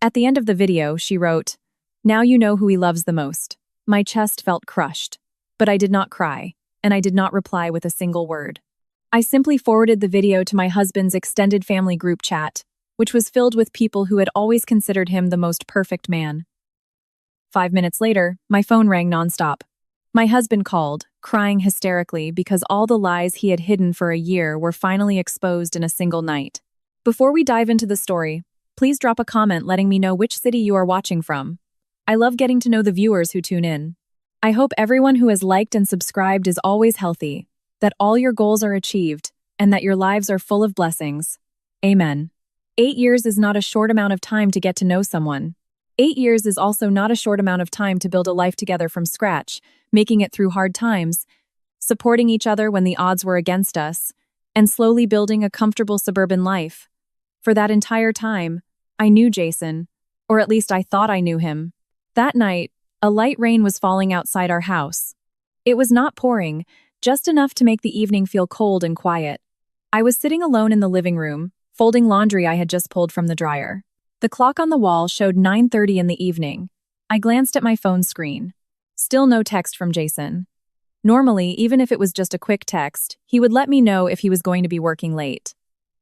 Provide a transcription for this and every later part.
At the end of the video, she wrote, "Now you know who he loves the most." My chest felt crushed, but I did not cry, and I did not reply with a single word. I simply forwarded the video to my husband's extended family group chat, which was filled with people who had always considered him the most perfect man. 5 minutes later, my phone rang nonstop. My husband called, crying hysterically because all the lies he had hidden for a year were finally exposed in a single night. Before we dive into the story, please drop a comment letting me know which city you are watching from. I love getting to know the viewers who tune in. I hope everyone who has liked and subscribed is always healthy, that all your goals are achieved, and that your lives are full of blessings. Amen. 8 years is not a short amount of time to get to know someone. 8 years is also not a short amount of time to build a life together from scratch, making it through hard times, supporting each other when the odds were against us, and slowly building a comfortable suburban life. For that entire time, I knew Jason, or at least I thought I knew him. That night, a light rain was falling outside our house. It was not pouring, just enough to make the evening feel cold and quiet. I was sitting alone in the living room, folding laundry I had just pulled from the dryer. The clock on the wall showed 9:30 in the evening. I glanced at my phone screen. Still no text from Jason. Normally, even if it was just a quick text, he would let me know if he was going to be working late.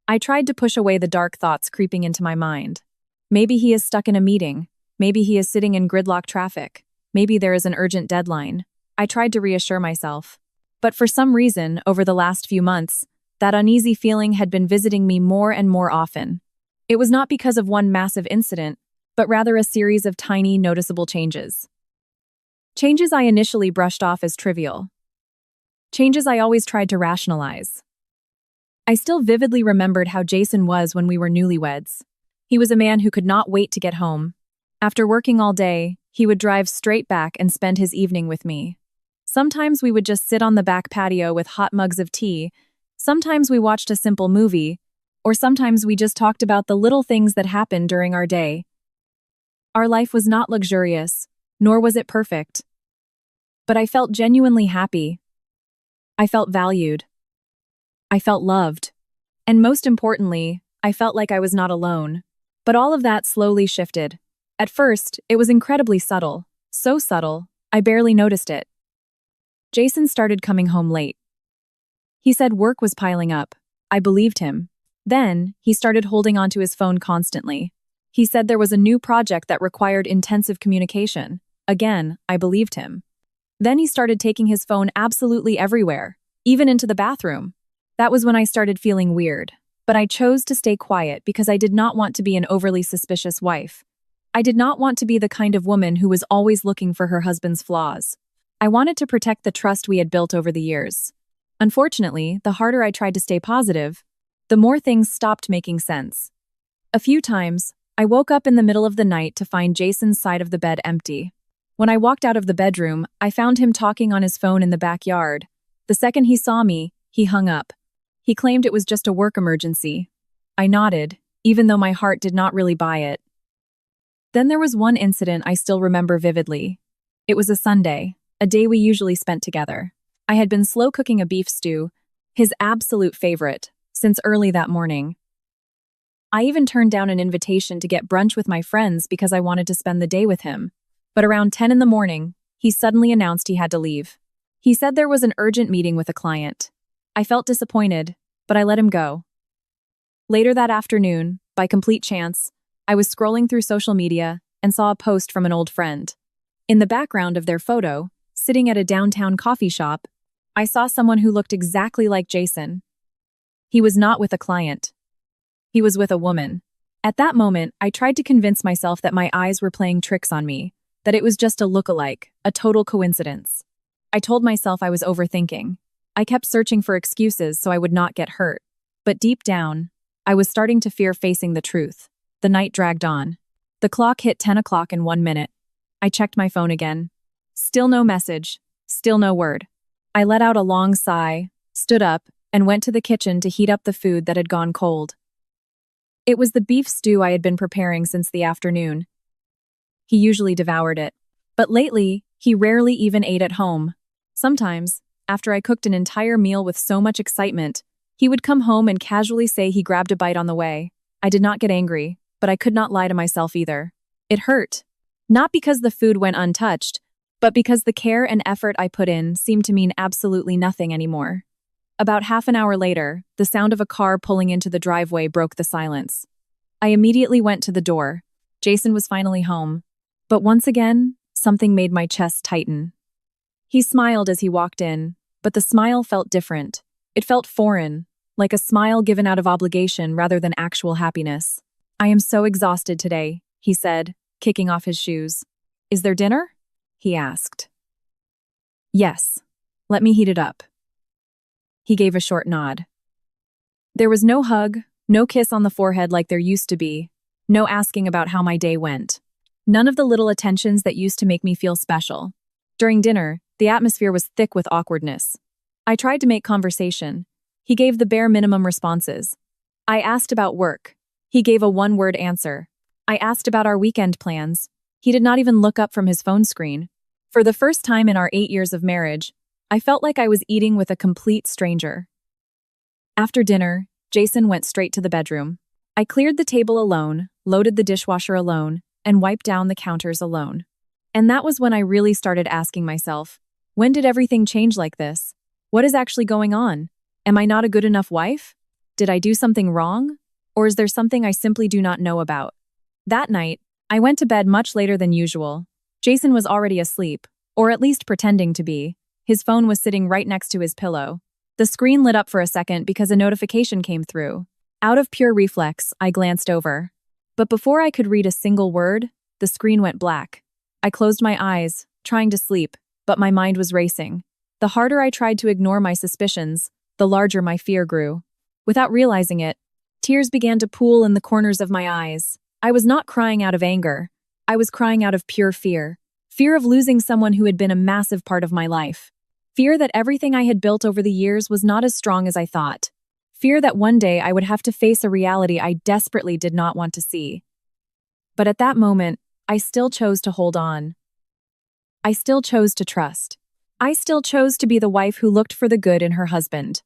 I tried to push away the dark thoughts creeping into my mind. Maybe he is stuck in a meeting. Maybe he is sitting in gridlock traffic. Maybe there is an urgent deadline. I tried to reassure myself. But for some reason, over the last few months, that uneasy feeling had been visiting me more and more often. It was not because of one massive incident, but rather a series of tiny, noticeable changes. Changes I initially brushed off as trivial. Changes I always tried to rationalize. I still vividly remembered how Jason was when we were newlyweds. He was a man who could not wait to get home. After working all day, he would drive straight back and spend his evening with me. Sometimes we would just sit on the back patio with hot mugs of tea. Sometimes we watched a simple movie, or sometimes we just talked about the little things that happened during our day. Our life was not luxurious, nor was it perfect. But I felt genuinely happy. I felt valued. I felt loved. And most importantly, I felt like I was not alone. But all of that slowly shifted. At first, it was incredibly subtle. So subtle, I barely noticed it. Jason started coming home late. He said work was piling up. I believed him. Then, he started holding onto his phone constantly. He said there was a new project that required intensive communication. Again, I believed him. Then he started taking his phone absolutely everywhere, even into the bathroom. That was when I started feeling weird. But I chose to stay quiet because I did not want to be an overly suspicious wife. I did not want to be the kind of woman who was always looking for her husband's flaws. I wanted to protect the trust we had built over the years. Unfortunately, the harder I tried to stay positive, the more things stopped making sense. A few times, I woke up in the middle of the night to find Jason's side of the bed empty. When I walked out of the bedroom, I found him talking on his phone in the backyard. The second he saw me, he hung up. He claimed it was just a work emergency. I nodded, even though my heart did not really buy it. Then there was one incident I still remember vividly. It was a Sunday, a day we usually spent together. I had been slow cooking a beef stew, his absolute favorite, since early that morning. I even turned down an invitation to get brunch with my friends because I wanted to spend the day with him. But around 10 in the morning, he suddenly announced he had to leave. He said there was an urgent meeting with a client. I felt disappointed, but I let him go. Later that afternoon, by complete chance, I was scrolling through social media and saw a post from an old friend. In the background of their photo, sitting at a downtown coffee shop, I saw someone who looked exactly like Jason. He was not with a client. He was with a woman. At that moment, I tried to convince myself that my eyes were playing tricks on me, that it was just a look-alike, a total coincidence. I told myself I was overthinking. I kept searching for excuses so I would not get hurt. But deep down, I was starting to fear facing the truth. The night dragged on. The clock hit 10 o'clock in 1 minute. I checked my phone again. Still no message. Still no word. I let out a long sigh, stood up, and went to the kitchen to heat up the food that had gone cold. It was the beef stew I had been preparing since the afternoon. He usually devoured it. But lately, he rarely even ate at home. Sometimes, after I cooked an entire meal with so much excitement, he would come home and casually say he grabbed a bite on the way. I did not get angry, but I could not lie to myself either. It hurt. Not because the food went untouched, but because the care and effort I put in seemed to mean absolutely nothing anymore. About half an hour later, the sound of a car pulling into the driveway broke the silence. I immediately went to the door. Jason was finally home. But once again, something made my chest tighten. He smiled as he walked in, but the smile felt different. It felt foreign, like a smile given out of obligation rather than actual happiness. "I am so exhausted today," he said, kicking off his shoes. "Is there dinner?" he asked. "Yes. Let me heat it up." He gave a short nod. There was no hug, no kiss on the forehead like there used to be, no asking about how my day went. None of the little attentions that used to make me feel special. During dinner, the atmosphere was thick with awkwardness. I tried to make conversation. He gave the bare minimum responses. I asked about work. He gave a one-word answer. I asked about our weekend plans. He did not even look up from his phone screen. For the first time in our 8 years of marriage, I felt like I was eating with a complete stranger. After dinner, Jason went straight to the bedroom. I cleared the table alone, loaded the dishwasher alone, and wiped down the counters alone. And that was when I really started asking myself, when did everything change like this? What is actually going on? Am I not a good enough wife? Did I do something wrong? Or is there something I simply do not know about? That night, I went to bed much later than usual. Jason was already asleep, or at least pretending to be. His phone was sitting right next to his pillow. The screen lit up for a second because a notification came through. Out of pure reflex, I glanced over. But before I could read a single word, the screen went black. I closed my eyes, trying to sleep, but my mind was racing. The harder I tried to ignore my suspicions, the larger my fear grew. Without realizing it, tears began to pool in the corners of my eyes. I was not crying out of anger. I was crying out of pure fear. Fear of losing someone who had been a massive part of my life. Fear that everything I had built over the years was not as strong as I thought. Fear that one day I would have to face a reality I desperately did not want to see. But at that moment, I still chose to hold on. I still chose to trust. I still chose to be the wife who looked for the good in her husband.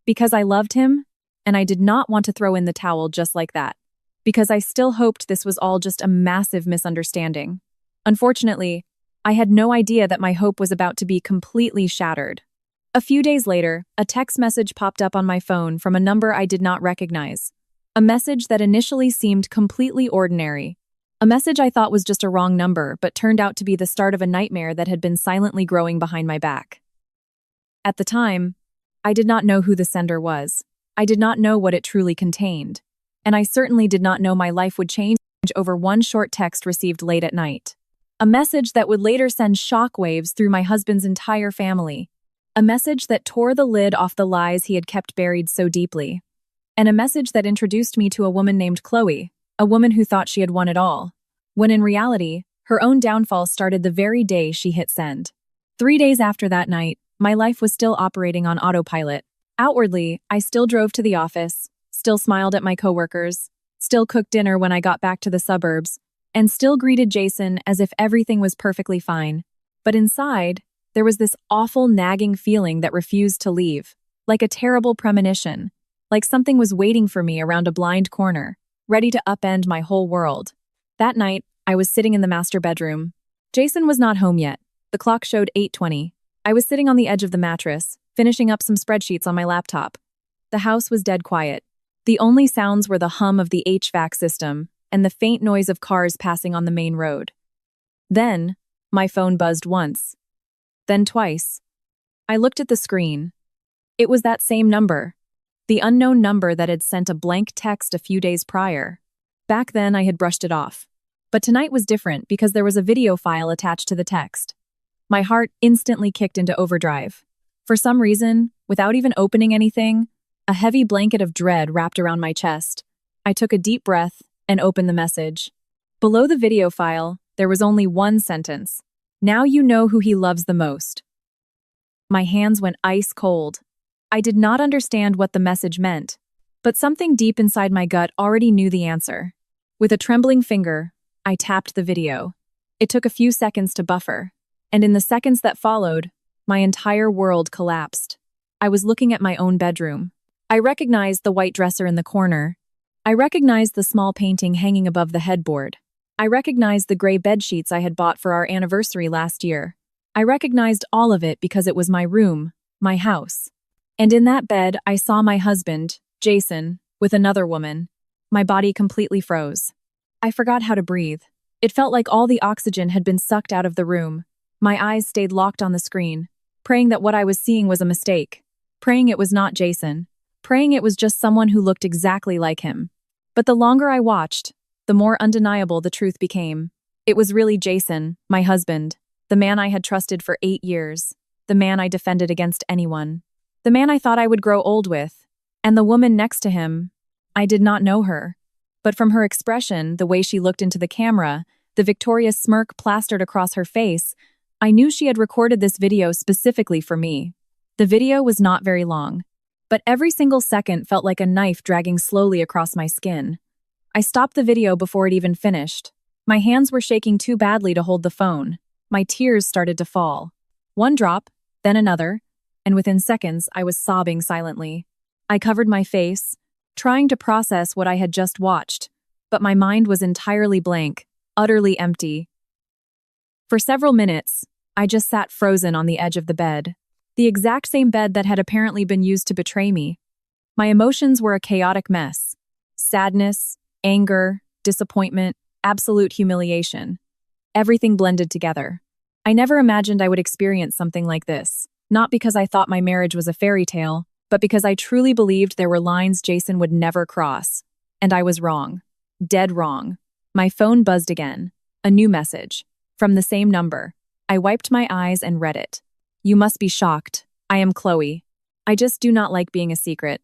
Because I loved him, and I did not want to throw in the towel just like that. Because I still hoped this was all just a massive misunderstanding. Unfortunately, I had no idea that my hope was about to be completely shattered. A few days later, a text message popped up on my phone from a number I did not recognize. A message that initially seemed completely ordinary. A message I thought was just a wrong number, but turned out to be the start of a nightmare that had been silently growing behind my back. At the time, I did not know who the sender was. I did not know what it truly contained. And I certainly did not know my life would change over one short text received late at night. A message that would later send shockwaves through my husband's entire family. A message that tore the lid off the lies he had kept buried so deeply. And a message that introduced me to a woman named Chloe, a woman who thought she had won it all, when in reality, her own downfall started the very day she hit send. 3 days after that night, my life was still operating on autopilot. Outwardly, I still drove to the office, still smiled at my coworkers, still cooked dinner when I got back to the suburbs, and still greeted Jason as if everything was perfectly fine. But inside, there was this awful nagging feeling that refused to leave, like a terrible premonition, like something was waiting for me around a blind corner, ready to upend my whole world. That night, I was sitting in the master bedroom. Jason was not home yet. The clock showed 8:20. I was sitting on the edge of the mattress, finishing up some spreadsheets on my laptop. The house was dead quiet. The only sounds were the hum of the HVAC system and the faint noise of cars passing on the main road. Then, my phone buzzed once. Then twice. I looked at the screen. It was that same number. The unknown number that had sent a blank text a few days prior. Back then, I had brushed it off. But tonight was different because there was a video file attached to the text. My heart instantly kicked into overdrive. For some reason, without even opening anything, a heavy blanket of dread wrapped around my chest. I took a deep breath and opened the message. Below the video file, there was only one sentence. "Now you know who he loves the most." My hands went ice cold. I did not understand what the message meant, but something deep inside my gut already knew the answer. With a trembling finger, I tapped the video. It took a few seconds to buffer, and in the seconds that followed, my entire world collapsed. I was looking at my own bedroom. I recognized the white dresser in the corner, I recognized the small painting hanging above the headboard. I recognized the gray bedsheets I had bought for our anniversary last year. I recognized all of it because it was my room, my house. And in that bed, I saw my husband, Jason, with another woman. My body completely froze. I forgot how to breathe. It felt like all the oxygen had been sucked out of the room. My eyes stayed locked on the screen, praying that what I was seeing was a mistake. Praying it was not Jason. Praying it was just someone who looked exactly like him. But the longer I watched, the more undeniable the truth became. It was really Jason, my husband, the man I had trusted for 8 years, the man I defended against anyone, the man I thought I would grow old with, and the woman next to him. I did not know her. But from her expression, the way she looked into the camera, the victorious smirk plastered across her face, I knew she had recorded this video specifically for me. The video was not very long, but every single second felt like a knife dragging slowly across my skin. I stopped the video before it even finished. My hands were shaking too badly to hold the phone. My tears started to fall. One drop, then another, and within seconds I was sobbing silently. I covered my face, trying to process what I had just watched, but my mind was entirely blank, utterly empty. For several minutes, I just sat frozen on the edge of the bed, the exact same bed that had apparently been used to betray me. My emotions were a chaotic mess. Sadness, anger, disappointment, absolute humiliation. Everything blended together. I never imagined I would experience something like this, not because I thought my marriage was a fairy tale, but because I truly believed there were lines Jason would never cross. And I was wrong. Dead wrong. My phone buzzed again. A new message. From the same number. I wiped my eyes and read it. You must be shocked. I am Chloe. I just do not like being a secret.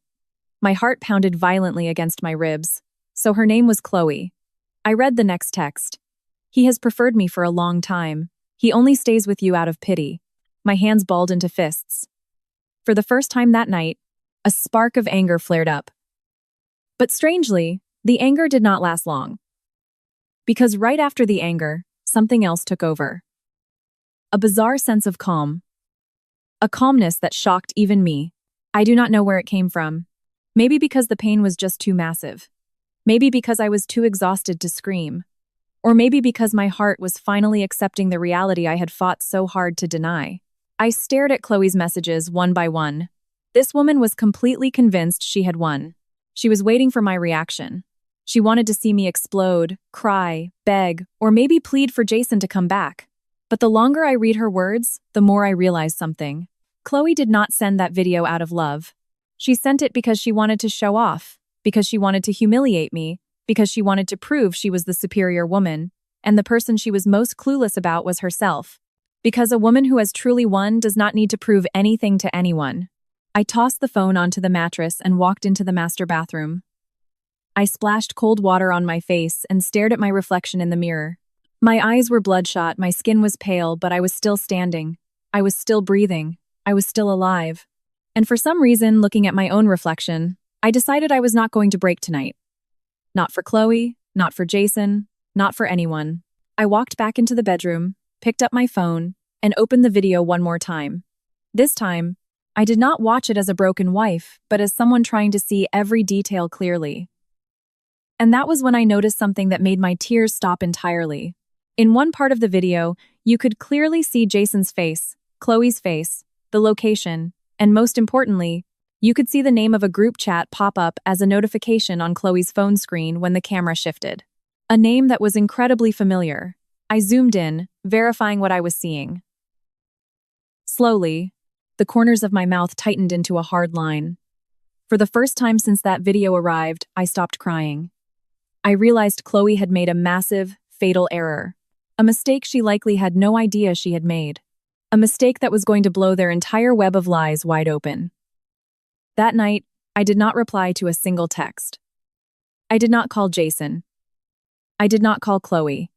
My heart pounded violently against my ribs. So her name was Chloe. I read the next text. He has preferred me for a long time. He only stays with you out of pity. My hands balled into fists. For the first time that night, a spark of anger flared up. But strangely, the anger did not last long. Because right after the anger, something else took over. A bizarre sense of calm. A calmness that shocked even me. I do not know where it came from. Maybe because the pain was just too massive. Maybe because I was too exhausted to scream. Or maybe because my heart was finally accepting the reality I had fought so hard to deny. I stared at Chloe's messages one by one. This woman was completely convinced she had won. She was waiting for my reaction. She wanted to see me explode, cry, beg, or maybe plead for Jason to come back. But the longer I read her words, the more I realize something. Chloe did not send that video out of love. She sent it because she wanted to show off, because she wanted to humiliate me, because she wanted to prove she was the superior woman, and the person she was most clueless about was herself. Because a woman who has truly won does not need to prove anything to anyone. I tossed the phone onto the mattress and walked into the master bathroom. I splashed cold water on my face and stared at my reflection in the mirror. My eyes were bloodshot, my skin was pale, but I was still standing. I was still breathing. I was still alive. And for some reason, looking at my own reflection, I decided I was not going to break tonight. Not for Chloe, not for Jason, not for anyone. I walked back into the bedroom, picked up my phone, and opened the video one more time. This time, I did not watch it as a broken wife, but as someone trying to see every detail clearly. And that was when I noticed something that made my tears stop entirely. In one part of the video, you could clearly see Jason's face, Chloe's face, the location, and most importantly, you could see the name of a group chat pop up as a notification on Chloe's phone screen when the camera shifted. A name that was incredibly familiar. I zoomed in, verifying what I was seeing. Slowly, the corners of my mouth tightened into a hard line. For the first time since that video arrived, I stopped crying. I realized Chloe had made a massive, fatal error. A mistake she likely had no idea she had made. A mistake that was going to blow their entire web of lies wide open. That night, I did not reply to a single text. I did not call Jason. I did not call Chloe.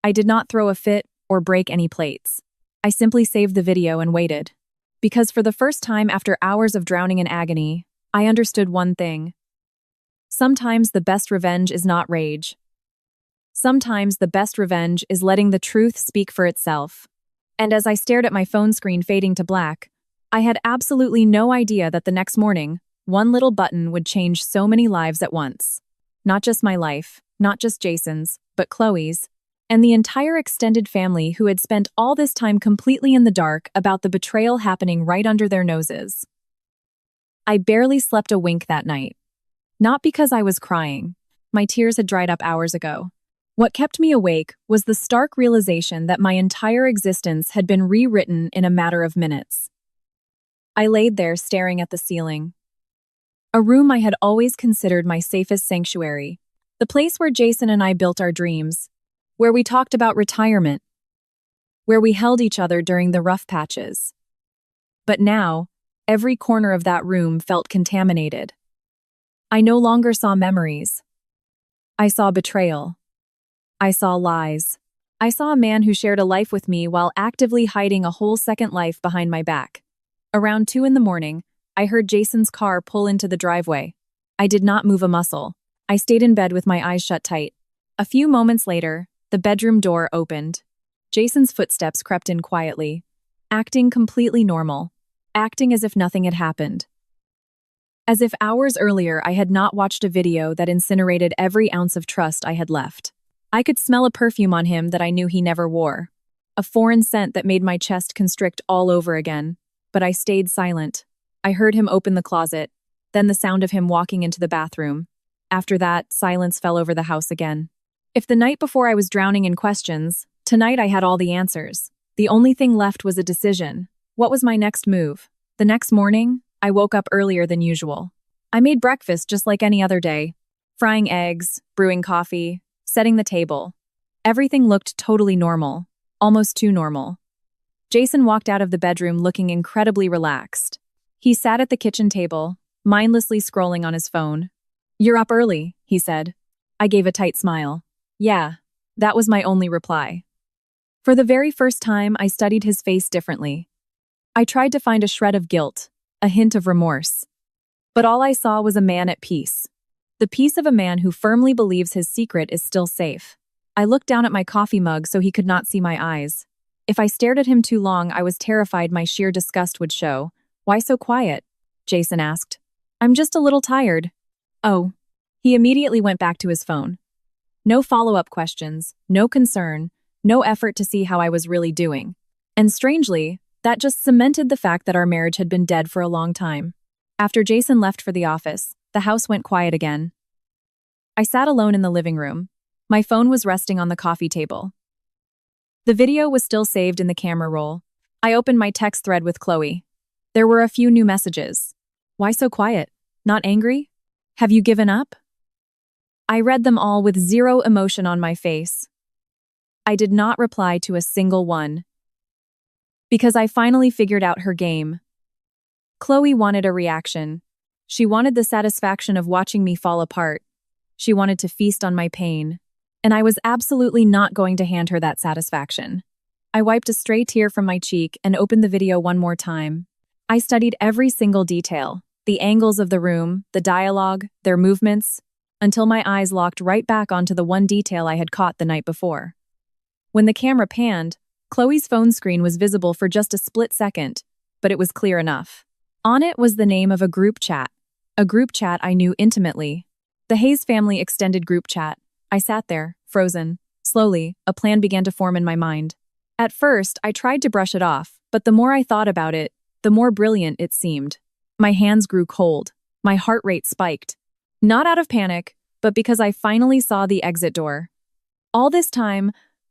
I did not throw a fit or break any plates. I simply saved the video and waited. Because for the first time after hours of drowning in agony, I understood one thing. Sometimes the best revenge is not rage. Sometimes the best revenge is letting the truth speak for itself. And as I stared at my phone screen fading to black, I had absolutely no idea that the next morning, One little button would change so many lives at once. Not just my life, not just Jason's, but Chloe's, and the entire extended family who had spent all this time completely in the dark about the betrayal happening right under their noses. I barely slept a wink that night. Not because I was crying. My tears had dried up hours ago. What kept me awake was the stark realization that my entire existence had been rewritten in a matter of minutes. I laid there staring at the ceiling. A room I had always considered my safest sanctuary. The place where Jason and I built our dreams. Where we talked about retirement. Where we held each other during the rough patches. But now, every corner of that room felt contaminated. I no longer saw memories. I saw betrayal. I saw lies. I saw a man who shared a life with me while actively hiding a whole second life behind my back. Around 2 a.m, I heard Jason's car pull into the driveway. I did not move a muscle. I stayed in bed with my eyes shut tight. A few moments later, the bedroom door opened. Jason's footsteps crept in quietly, acting completely normal, acting as if nothing had happened. As if hours earlier I had not watched a video that incinerated every ounce of trust I had left. I could smell a perfume on him that I knew he never wore. A foreign scent that made my chest constrict all over again. But I stayed silent. I heard him open the closet, then the sound of him walking into the bathroom. After that, silence fell over the house again. If the night before I was drowning in questions, tonight I had all the answers. The only thing left was a decision. What was my next move? The next morning, I woke up earlier than usual. I made breakfast just like any other day. Frying eggs, brewing coffee, setting the table. Everything looked totally normal. Almost too normal. Jason walked out of the bedroom looking incredibly relaxed. He sat at the kitchen table, mindlessly scrolling on his phone. "You're up early," he said. I gave a tight smile. Yeah, that was my only reply. For the very first time, I studied his face differently. I tried to find a shred of guilt, a hint of remorse. But all I saw was a man at peace. The peace of a man who firmly believes his secret is still safe. I looked down at my coffee mug so he could not see my eyes. If I stared at him too long, I was terrified my sheer disgust would show. "Why so quiet?" Jason asked. "I'm just a little tired." Oh. He immediately went back to his phone. No follow-up questions, no concern, no effort to see how I was really doing. And strangely, that just cemented the fact that our marriage had been dead for a long time. After Jason left for the office, the house went quiet again. I sat alone in the living room. My phone was resting on the coffee table. The video was still saved in the camera roll. I opened my text thread with Chloe. There were a few new messages. "Why so quiet? Not angry? Have you given up?" I read them all with zero emotion on my face. I did not reply to a single one. Because I finally figured out her game. Chloe wanted a reaction. She wanted the satisfaction of watching me fall apart. She wanted to feast on my pain. And I was absolutely not going to hand her that satisfaction. I wiped a stray tear from my cheek and opened the video one more time. I studied every single detail, the angles of the room, the dialogue, their movements, until my eyes locked right back onto the one detail I had caught the night before. When the camera panned, Chloe's phone screen was visible for just a split second, but it was clear enough. On it was the name of a group chat I knew intimately. The Hayes family extended group chat. I sat there, frozen. Slowly, a plan began to form in my mind. At first, I tried to brush it off, but the more I thought about it, the more brilliant it seemed. My hands grew cold. My heart rate spiked. Not out of panic, but because I finally saw the exit door. All this time,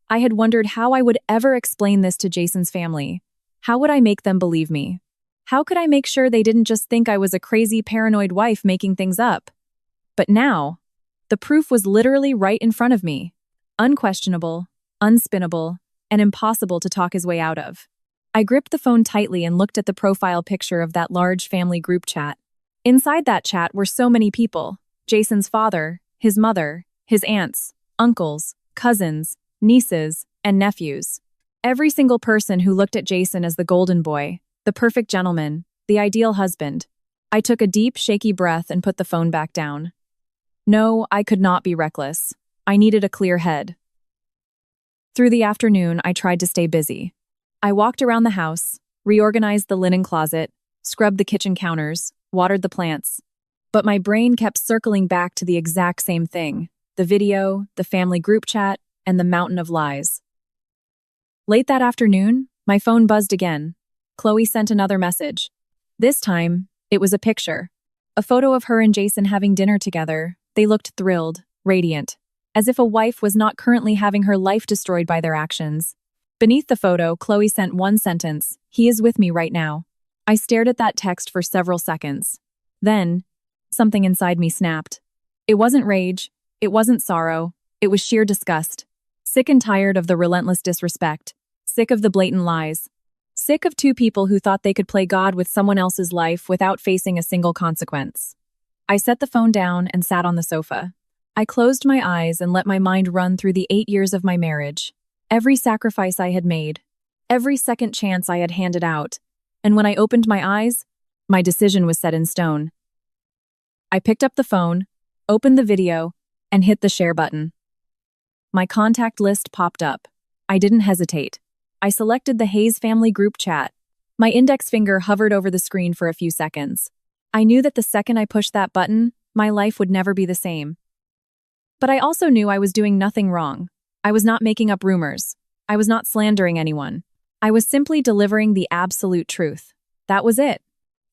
I had wondered how I would ever explain this to Jason's family. How would I make them believe me? How could I make sure they didn't just think I was a crazy, paranoid wife making things up? But now, the proof was literally right in front of me. Unquestionable, unspinnable, and impossible to talk his way out of. I gripped the phone tightly and looked at the profile picture of that large family group chat. Inside that chat were so many people. Jason's father, his mother, his aunts, uncles, cousins, nieces, and nephews. Every single person who looked at Jason as the golden boy, the perfect gentleman, the ideal husband. I took a deep, shaky breath and put the phone back down. No, I could not be reckless. I needed a clear head. Through the afternoon, I tried to stay busy. I walked around the house, reorganized the linen closet, scrubbed the kitchen counters, watered the plants. But my brain kept circling back to the exact same thing: the video, the family group chat, and the mountain of lies. Late that afternoon, my phone buzzed again. Chloe sent another message. This time, it was a picture. A photo of her and Jason having dinner together. They looked thrilled, radiant, as if a wife was not currently having her life destroyed by their actions. Beneath the photo, Chloe sent one sentence: "He is with me right now." I stared at that text for several seconds. Then, something inside me snapped. It wasn't rage, it wasn't sorrow, it was sheer disgust. Sick and tired of the relentless disrespect. Sick of the blatant lies. Sick of two people who thought they could play God with someone else's life without facing a single consequence. I set the phone down and sat on the sofa. I closed my eyes and let my mind run through the 8 years of my marriage. Every sacrifice I had made. Every second chance I had handed out. And when I opened my eyes, my decision was set in stone. I picked up the phone, opened the video, and hit the share button. My contact list popped up. I didn't hesitate. I selected the Hayes family group chat. My index finger hovered over the screen for a few seconds. I knew that the second I pushed that button, my life would never be the same. But I also knew I was doing nothing wrong. I was not making up rumors. I was not slandering anyone. I was simply delivering the absolute truth. That was it.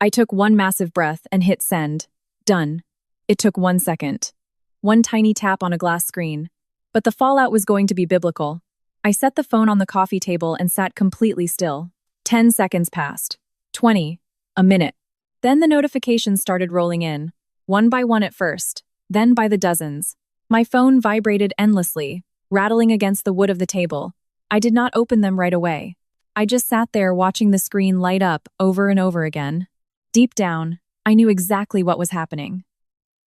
I took one massive breath and hit send. Done. It took 1 second. One tiny tap on a glass screen. But the fallout was going to be biblical. I set the phone on the coffee table and sat completely still. 10 seconds passed. 20. A minute. Then the notifications started rolling in. One by one at first, then by the dozens. My phone vibrated endlessly, rattling against the wood of the table. I did not open them right away. I just sat there watching the screen light up over and over again. Deep down, I knew exactly what was happening.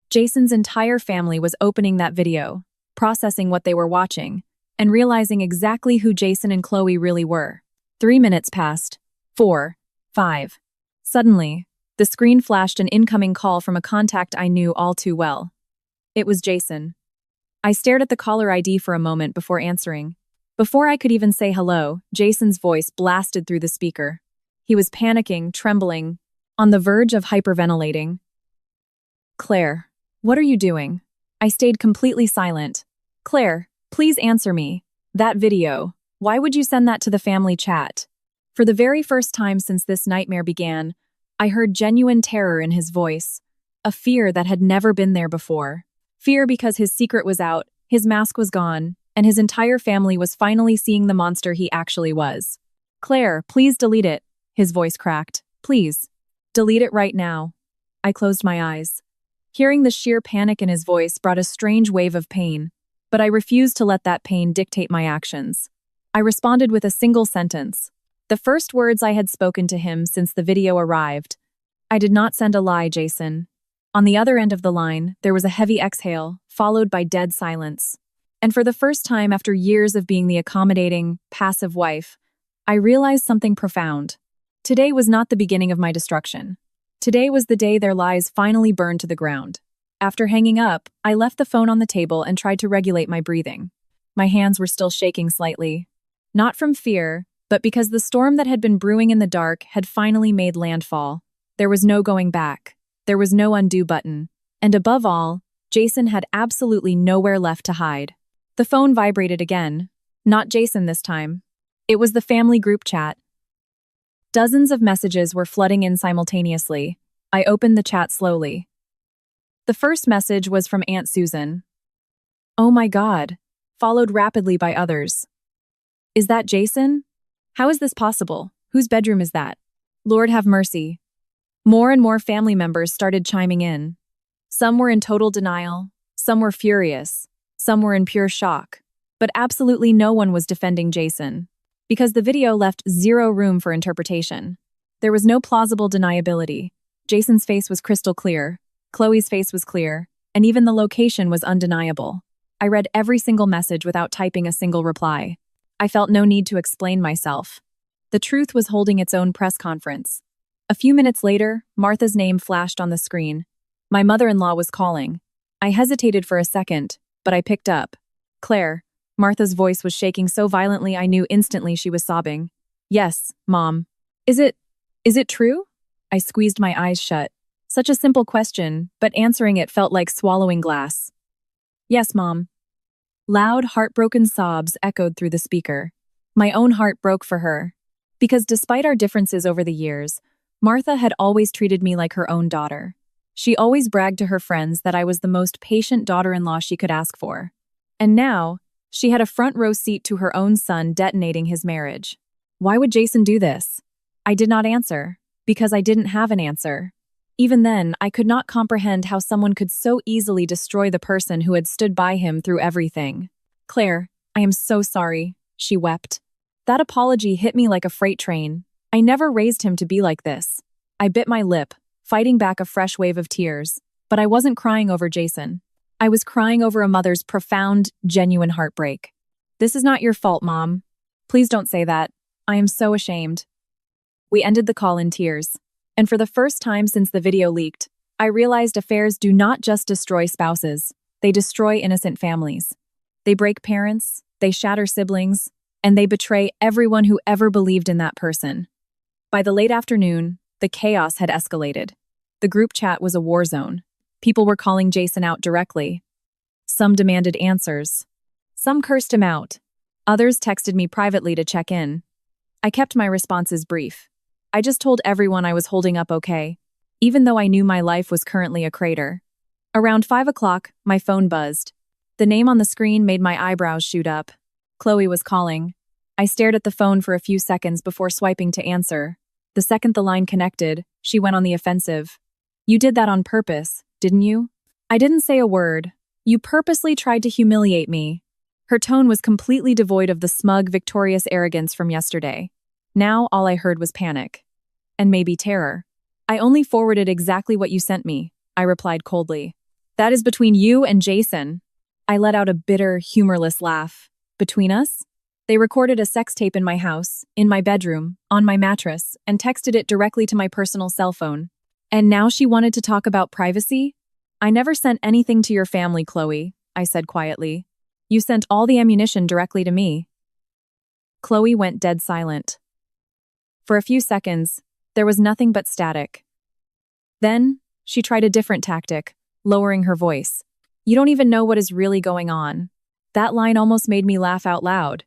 Jason's entire family was opening that video, processing what they were watching, and realizing exactly who Jason and Chloe really were. 3 minutes passed. 4. 5. Suddenly, the screen flashed an incoming call from a contact I knew all too well. It was Jason. I stared at the caller ID for a moment before answering. Before I could even say hello, Jason's voice blasted through the speaker. He was panicking, trembling, on the verge of hyperventilating. "Claire, what are you doing?" I stayed completely silent. "Claire, please answer me. That video, why would you send that to the family chat?" For the very first time since this nightmare began, I heard genuine terror in his voice, a fear that had never been there before. Fear because his secret was out, his mask was gone, and his entire family was finally seeing the monster he actually was. "Claire, please delete it," his voice cracked. "Please. Delete it right now." I closed my eyes. Hearing the sheer panic in his voice brought a strange wave of pain, but I refused to let that pain dictate my actions. I responded with a single sentence, the first words I had spoken to him since the video arrived. "I did not send a lie, Jason." On the other end of the line, there was a heavy exhale, followed by dead silence. And for the first time after years of being the accommodating, passive wife, I realized something profound. Today was not the beginning of my destruction. Today was the day their lies finally burned to the ground. After hanging up, I left the phone on the table and tried to regulate my breathing. My hands were still shaking slightly. Not from fear, but because the storm that had been brewing in the dark had finally made landfall. There was no going back. There was no undo button. And above all, Jason had absolutely nowhere left to hide. The phone vibrated again. Not Jason this time. It was the family group chat. Dozens of messages were flooding in simultaneously. I opened the chat slowly. The first message was from Aunt Susan. "Oh my God," followed rapidly by others. "Is that Jason? How is this possible? Whose bedroom is that? Lord have mercy." More and more family members started chiming in. Some were in total denial, some were furious, some were in pure shock, but absolutely no one was defending Jason, because the video left zero room for interpretation. There was no plausible deniability. Jason's face was crystal clear, Chloe's face was clear, and even the location was undeniable. I read every single message without typing a single reply. I felt no need to explain myself. The truth was holding its own press conference. A few minutes later, Martha's name flashed on the screen. My mother-in-law was calling. I hesitated for a second, but I picked up. "Claire." Martha's voice was shaking so violently I knew instantly she was sobbing. "Yes, Mom. Is it true?" I squeezed my eyes shut. Such a simple question, but answering it felt like swallowing glass. Yes, Mom. Loud, heartbroken sobs echoed through the speaker. My own heart broke for her. Because despite our differences over the years, Martha had always treated me like her own daughter. She always bragged to her friends that I was the most patient daughter-in-law she could ask for. And now, she had a front-row seat to her own son detonating his marriage. Why would Jason do this? I did not answer, because I didn't have an answer. Even then, I could not comprehend how someone could so easily destroy the person who had stood by him through everything. Claire, I am so sorry, she wept. That apology hit me like a freight train. I never raised him to be like this. I bit my lip, fighting back a fresh wave of tears. But I wasn't crying over Jason. I was crying over a mother's profound, genuine heartbreak. This is not your fault, Mom. Please don't say that. I am so ashamed. We ended the call in tears. And for the first time since the video leaked, I realized affairs do not just destroy spouses, they destroy innocent families. They break parents, they shatter siblings, and they betray everyone who ever believed in that person. By the late afternoon, the chaos had escalated. The group chat was a war zone. People were calling Jason out directly. Some demanded answers. Some cursed him out. Others texted me privately to check in. I kept my responses brief. I just told everyone I was holding up okay, even though I knew my life was currently a crater. Around 5 o'clock, my phone buzzed. The name on the screen made my eyebrows shoot up. Chloe was calling. I stared at the phone for a few seconds before swiping to answer. The second the line connected, she went on the offensive. You did that on purpose, didn't you? I didn't say a word. You purposely tried to humiliate me. Her tone was completely devoid of the smug, victorious arrogance from yesterday. Now all I heard was panic. And maybe terror. I only forwarded exactly what you sent me, I replied coldly. That is between you and Jason. I let out a bitter, humorless laugh. Between us? They recorded a sex tape in my house, in my bedroom, on my mattress, and texted it directly to my personal cell phone. And now she wanted to talk about privacy? I never sent anything to your family, Chloe, I said quietly. You sent all the ammunition directly to me. Chloe went dead silent. For a few seconds, there was nothing but static. Then, she tried a different tactic, lowering her voice. You don't even know what is really going on. That line almost made me laugh out loud.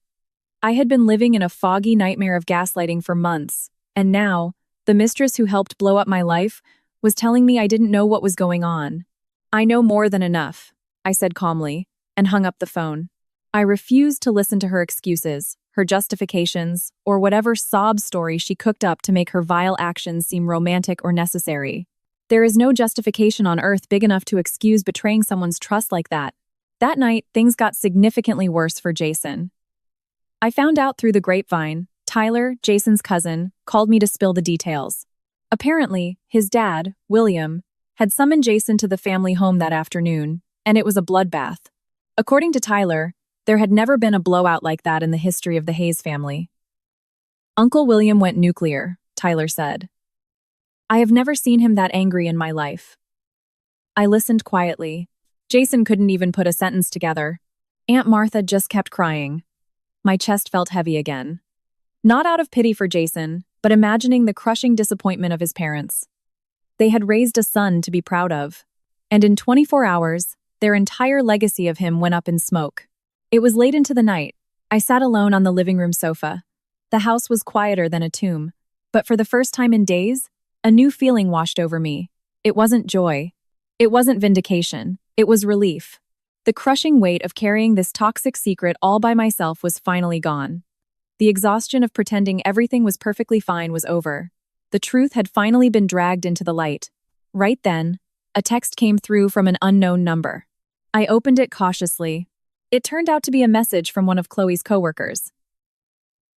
I had been living in a foggy nightmare of gaslighting for months, and now, the mistress who helped blow up my life was telling me I didn't know what was going on. I know more than enough, I said calmly, and hung up the phone. I refused to listen to her excuses, her justifications, or whatever sob story she cooked up to make her vile actions seem romantic or necessary. There is no justification on earth big enough to excuse betraying someone's trust like that. That night, things got significantly worse for Jason. I found out through the grapevine, Tyler, Jason's cousin, called me to spill the details. Apparently, his dad, William, had summoned Jason to the family home that afternoon, and it was a bloodbath. According to Tyler, there had never been a blowout like that in the history of the Hayes family. Uncle William went nuclear, Tyler said. I have never seen him that angry in my life. I listened quietly. Jason couldn't even put a sentence together. Aunt Martha just kept crying. My chest felt heavy again. Not out of pity for Jason, but imagining the crushing disappointment of his parents. They had raised a son to be proud of. And in 24 hours, their entire legacy of him went up in smoke. It was late into the night. I sat alone on the living room sofa. The house was quieter than a tomb. But for the first time in days, a new feeling washed over me. It wasn't joy. It wasn't vindication. It was relief. The crushing weight of carrying this toxic secret all by myself was finally gone. The exhaustion of pretending everything was perfectly fine was over. The truth had finally been dragged into the light. Right then, a text came through from an unknown number. I opened it cautiously. It turned out to be a message from one of Chloe's coworkers.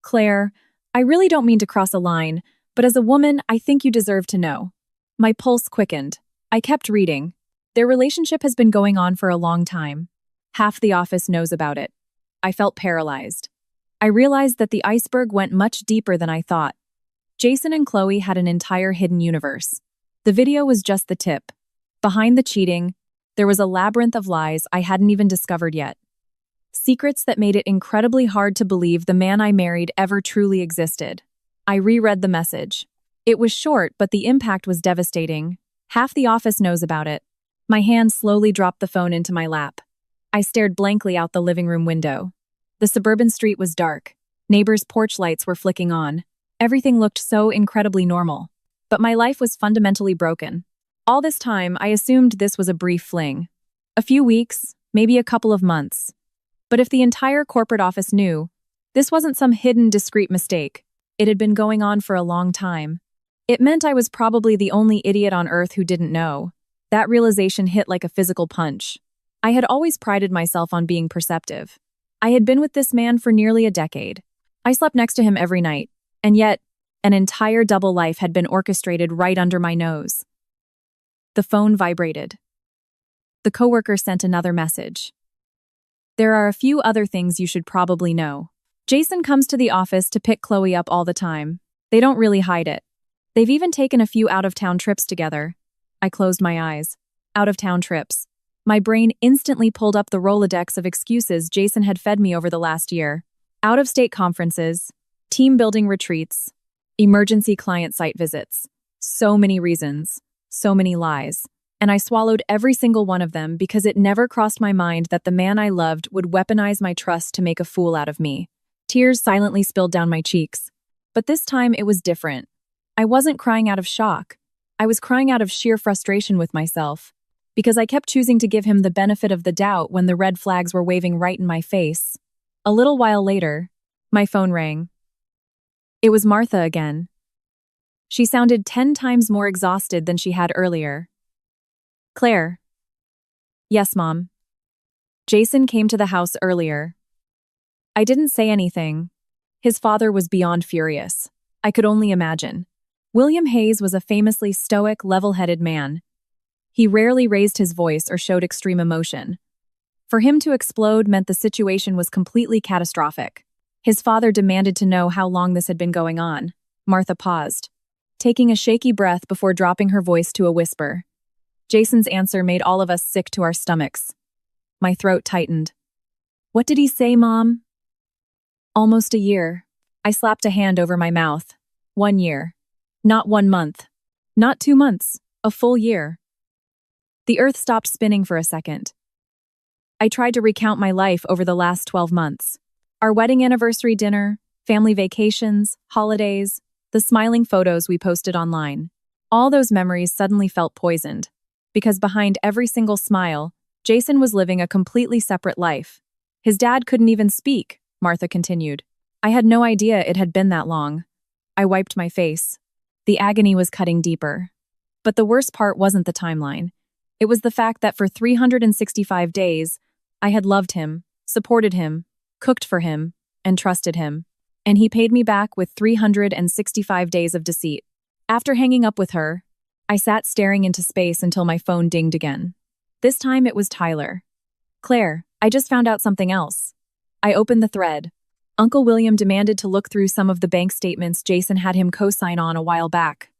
Claire, I really don't mean to cross a line, but as a woman, I think you deserve to know. My pulse quickened. I kept reading. Their relationship has been going on for a long time. Half the office knows about it. I felt paralyzed. I realized that the iceberg went much deeper than I thought. Jason and Chloe had an entire hidden universe. The video was just the tip. Behind the cheating, there was a labyrinth of lies I hadn't even discovered yet. Secrets that made it incredibly hard to believe the man I married ever truly existed. I reread the message. It was short, but the impact was devastating. Half the office knows about it. My hand slowly dropped the phone into my lap. I stared blankly out the living room window. The suburban street was dark. Neighbors' porch lights were flicking on. Everything looked so incredibly normal. But my life was fundamentally broken. All this time, I assumed this was a brief fling. A few weeks, maybe a couple of months. But if the entire corporate office knew, this wasn't some hidden, discreet mistake. It had been going on for a long time. It meant I was probably the only idiot on earth who didn't know. That realization hit like a physical punch. I had always prided myself on being perceptive. I had been with this man for nearly a decade. I slept next to him every night, and yet, an entire double life had been orchestrated right under my nose. The phone vibrated. The coworker sent another message. There are a few other things you should probably know. Jason comes to the office to pick Chloe up all the time. They don't really hide it. They've even taken a few out-of-town trips together. I closed my eyes. Out-of-town trips. My brain instantly pulled up the Rolodex of excuses Jason had fed me over the last year. Out-of-state conferences, team-building retreats, emergency client site visits. So many reasons, so many lies. And I swallowed every single one of them because it never crossed my mind that the man I loved would weaponize my trust to make a fool out of me. Tears silently spilled down my cheeks. But this time it was different. I wasn't crying out of shock. I was crying out of sheer frustration with myself. Because I kept choosing to give him the benefit of the doubt when the red flags were waving right in my face. A little while later, my phone rang. It was Martha again. She sounded 10 times more exhausted than she had earlier. Claire. Yes, Mom. Jason came to the house earlier. I didn't say anything. His father was beyond furious. I could only imagine. William Hayes was a famously stoic, level-headed man. He rarely raised his voice or showed extreme emotion. For him to explode meant the situation was completely catastrophic. His father demanded to know how long this had been going on. Martha paused, taking a shaky breath before dropping her voice to a whisper. Jason's answer made all of us sick to our stomachs. My throat tightened. What did he say, Mom? Almost a year. I slapped a hand over my mouth. 1 year. Not 1 month. Not 2 months. A full year. The earth stopped spinning for a second. I tried to recount my life over the last 12 months. Our wedding anniversary dinner, family vacations, holidays, the smiling photos we posted online. All those memories suddenly felt poisoned. Because behind every single smile, Jason was living a completely separate life. His dad couldn't even speak, Martha continued. I had no idea it had been that long. I wiped my face. The agony was cutting deeper. But the worst part wasn't the timeline. It was the fact that for 365 days, I had loved him, supported him, cooked for him, and trusted him. And he paid me back with 365 days of deceit. After hanging up with her, I sat staring into space until my phone dinged again. This time it was Tyler. Claire, I just found out something else. I opened the thread. Uncle William demanded to look through some of the bank statements Jason had him co-sign on a while back.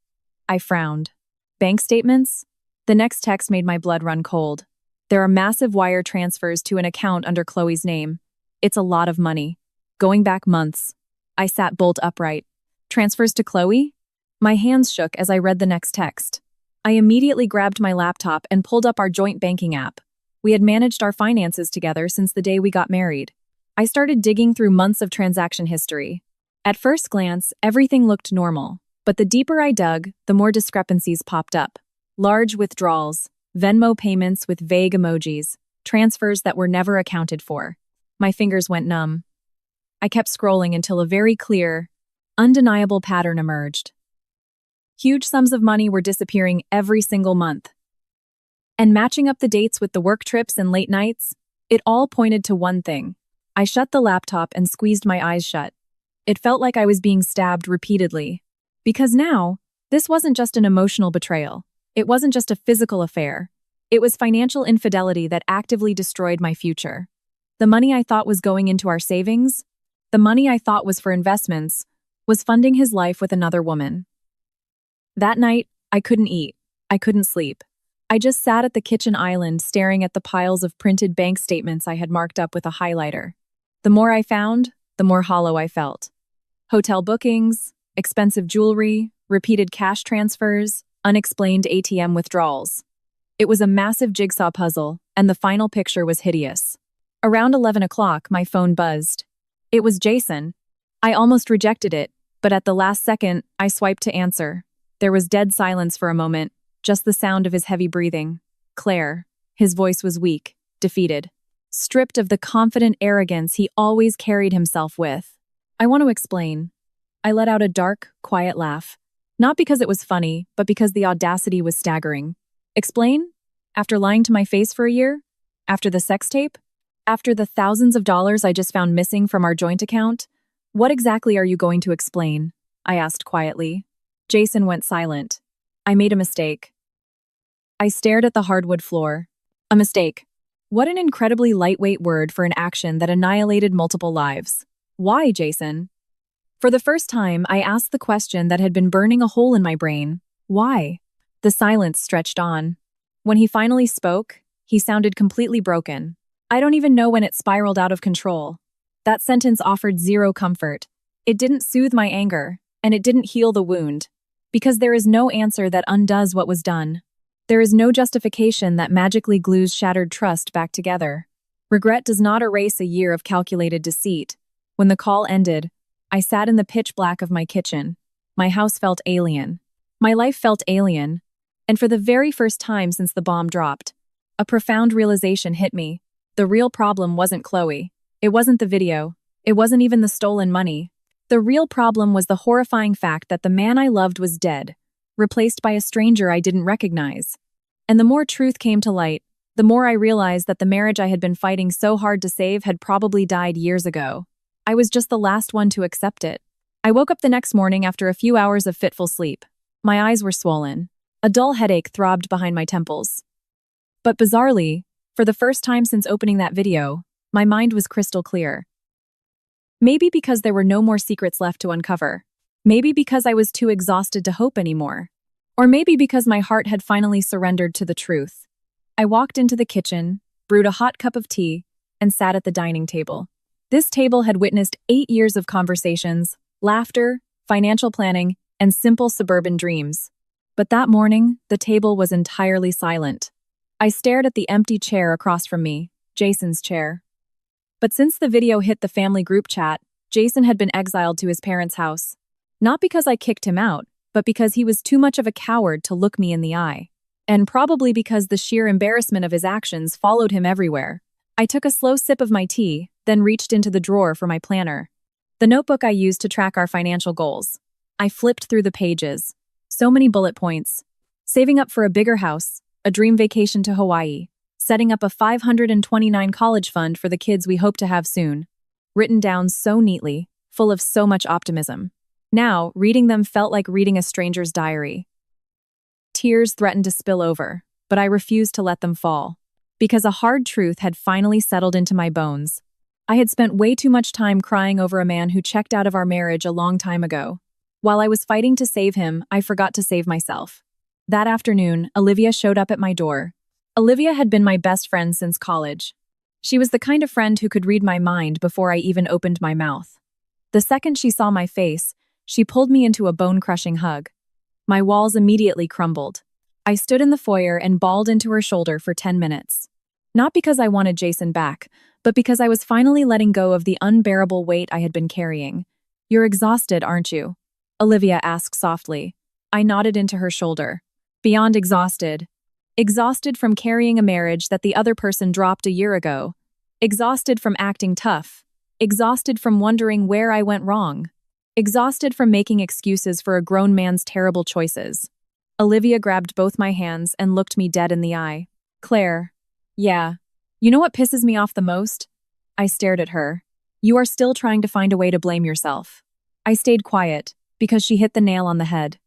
I frowned. Bank statements? The next text made my blood run cold. There are massive wire transfers to an account under Chloe's name. It's a lot of money. Going back months. I sat bolt upright. Transfers to Chloe? My hands shook as I read the next text. I immediately grabbed my laptop and pulled up our joint banking app. We had managed our finances together since the day we got married. I started digging through months of transaction history. At first glance, everything looked normal. But the deeper I dug, the more discrepancies popped up. Large withdrawals, Venmo payments with vague emojis, transfers that were never accounted for. My fingers went numb. I kept scrolling until a very clear, undeniable pattern emerged. Huge sums of money were disappearing every single month. And matching up the dates with the work trips and late nights, it all pointed to one thing. I shut the laptop and squeezed my eyes shut. It felt like I was being stabbed repeatedly. Because now, this wasn't just an emotional betrayal. It wasn't just a physical affair. It was financial infidelity that actively destroyed my future. The money I thought was going into our savings, the money I thought was for investments, was funding his life with another woman. That night, I couldn't eat. I couldn't sleep. I just sat at the kitchen island staring at the piles of printed bank statements I had marked up with a highlighter. The more I found, the more hollow I felt. Hotel bookings, expensive jewelry, repeated cash transfers. unexplained ATM withdrawals. It was a massive jigsaw puzzle, and the final picture was hideous. Around 11 o'clock, my phone buzzed. It was Jason. I almost rejected it, but at the last second, I swiped to answer. There was dead silence for a moment, just the sound of his heavy breathing. Claire. His voice was weak, defeated, stripped of the confident arrogance he always carried himself with. I want to explain. I let out a dark, quiet laugh. Not because it was funny, but because the audacity was staggering. Explain? After lying to my face for a year? After the sex tape? After the thousands of dollars I just found missing from our joint account? What exactly are you going to explain? I asked quietly. Jason went silent. I made a mistake. I stared at the hardwood floor. A mistake. What an incredibly lightweight word for an action that annihilated multiple lives. Why, Jason? For the first time, I asked the question that had been burning a hole in my brain. Why? The silence stretched on. When he finally spoke, he sounded completely broken. I don't even know when it spiraled out of control. That sentence offered zero comfort. It didn't soothe my anger, and it didn't heal the wound. Because there is no answer that undoes what was done. There is no justification that magically glues shattered trust back together. Regret does not erase a year of calculated deceit. When the call ended, I sat in the pitch black of my kitchen. My house felt alien. My life felt alien. And for the very first time since the bomb dropped, a profound realization hit me. The real problem wasn't Chloe. It wasn't the video. It wasn't even the stolen money. The real problem was the horrifying fact that the man I loved was dead, replaced by a stranger I didn't recognize. And the more truth came to light, the more I realized that the marriage I had been fighting so hard to save had probably died years ago. I was just the last one to accept it. I woke up the next morning after a few hours of fitful sleep. My eyes were swollen. A dull headache throbbed behind my temples. But bizarrely, for the first time since opening that video, my mind was crystal clear. Maybe because there were no more secrets left to uncover. Maybe because I was too exhausted to hope anymore. Or maybe because my heart had finally surrendered to the truth. I walked into the kitchen, brewed a hot cup of tea, and sat at the dining table. This table had witnessed 8 years of conversations, laughter, financial planning, and simple suburban dreams. But that morning, the table was entirely silent. I stared at the empty chair across from me, Jason's chair. But since the video hit the family group chat, Jason had been exiled to his parents' house. Not because I kicked him out, but because he was too much of a coward to look me in the eye. And probably because the sheer embarrassment of his actions followed him everywhere. I took a slow sip of my tea, then reached into the drawer for my planner. The notebook I used to track our financial goals. I flipped through the pages. So many bullet points. Saving up for a bigger house, a dream vacation to Hawaii, setting up a 529 college fund for the kids we hope to have soon. Written down so neatly, full of so much optimism. Now, reading them felt like reading a stranger's diary. Tears threatened to spill over, but I refused to let them fall. Because a hard truth had finally settled into my bones. I had spent way too much time crying over a man who checked out of our marriage a long time ago. While I was fighting to save him, I forgot to save myself. That afternoon, Olivia showed up at my door. Olivia had been my best friend since college. She was the kind of friend who could read my mind before I even opened my mouth. The second she saw my face, she pulled me into a bone-crushing hug. My walls immediately crumbled. I stood in the foyer and bawled into her shoulder for 10 minutes. Not because I wanted Jason back, but because I was finally letting go of the unbearable weight I had been carrying. "You're exhausted, aren't you?" Olivia asked softly. I nodded into her shoulder. Beyond exhausted. Exhausted from carrying a marriage that the other person dropped a year ago. Exhausted from acting tough. Exhausted from wondering where I went wrong. Exhausted from making excuses for a grown man's terrible choices. Olivia grabbed both my hands and looked me dead in the eye. "Claire. Yeah. You know what pisses me off the most?" I stared at her. "You are still trying to find a way to blame yourself." I stayed quiet, because she hit the nail on the head.